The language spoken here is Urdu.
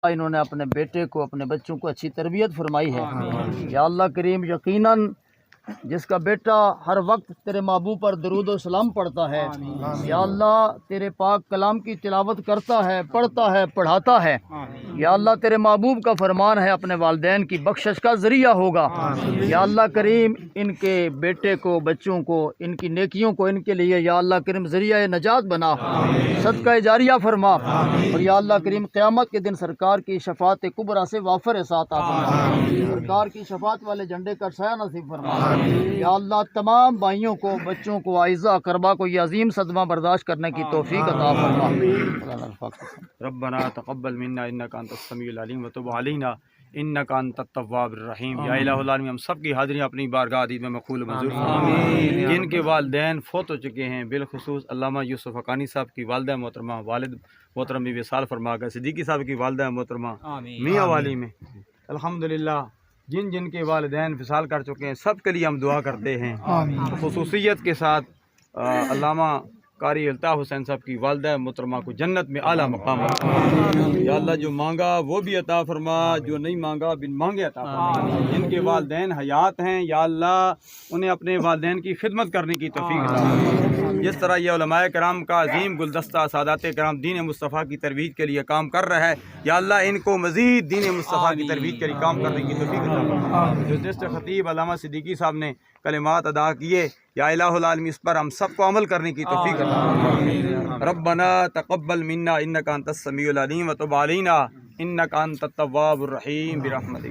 انہوں نے اپنے بیٹے کو اپنے بچوں کو اچھی تربیت فرمائی ہے۔ یا اللہ کریم یقیناً جس کا بیٹا ہر وقت تیرے محبوب پر درود و سلام پڑھتا ہے، یا اللہ تیرے پاک کلام کی تلاوت کرتا ہے، پڑھتا ہے، پڑھاتا ہے، یا اللہ تیرے محبوب کا فرمان ہے اپنے والدین کی بخشش کا ذریعہ ہوگا۔ یا اللہ کریم ان کے بیٹے کو، بچوں کو، ان کی نیکیوں کو ان کے لیے یا اللہ کریم ذریعہ نجات بنا، صدقہ جاریہ فرما، اور یا اللہ کریم قیامت کے دن سرکار کی شفاعت کبریٰ سے وافر ساتھ فرما، سرکار کی شفاعت والے جھنڈے کا سایہ نصیب فرما۔ یا اللہ تمام بھائیوں کو، بچوں کو، اعزاء اقربا کو یہ عظیم صدمہ برداشت کرنے کی توفیق عطا فرما۔ ربنا تقبل منا انک انت السمیع العلیم وتب علینا انک انت التواب الرحیم۔ یا الہ العالمین ہم سب کی حاضری اپنی بارگاہ عظیم میں مقبول منظور فرما۔ جن کے والدین فوت ہو چکے ہیں، بالخصوص علامہ یوسف حقانی صاحب کی والدہ محترمہ، والد محترم بھی وصال فرما گئے، صدیقی صاحب کی والدہ محترمہ میاں والی میں الحمدللہ جن جن کے والدین وصال کر چکے ہیں سب کے لیے ہم دعا کرتے ہیں۔ خصوصیت کے ساتھ علامہ قاری الطاف حسین صاحب کی والدہ محترمہ کو جنت میں اعلیٰ مقام عطا۔ یا اللہ جو مانگا وہ بھی عطا فرما، جو نہیں مانگا بن مانگے عطا فرما۔ جن کے والدین حیات ہیں یا اللہ انہیں اپنے والدین کی خدمت کرنے کی توفیق عطا فرما۔ جس طرح یہ علماء کرام کا عظیم گلدستہ سادات کرام دین مصطفیٰ کی ترویج کے لیے کام کر رہا ہے، یا اللہ ان کو مزید دین مصطفیٰ کی ترویج کے لیے کام کرنے کی توفیق عطا فرما۔ جو جس خطیب علامہ صدیقی صاحب نے کلمات ادا کیے، یا الہ العالمین اس پر ہم سب کو عمل کرنے کی توفیق عطا فرما۔ ربنا تقبل منا انک انت السمیع العلیم وتب علینا انک انت التواب الرحیم برحمتک۔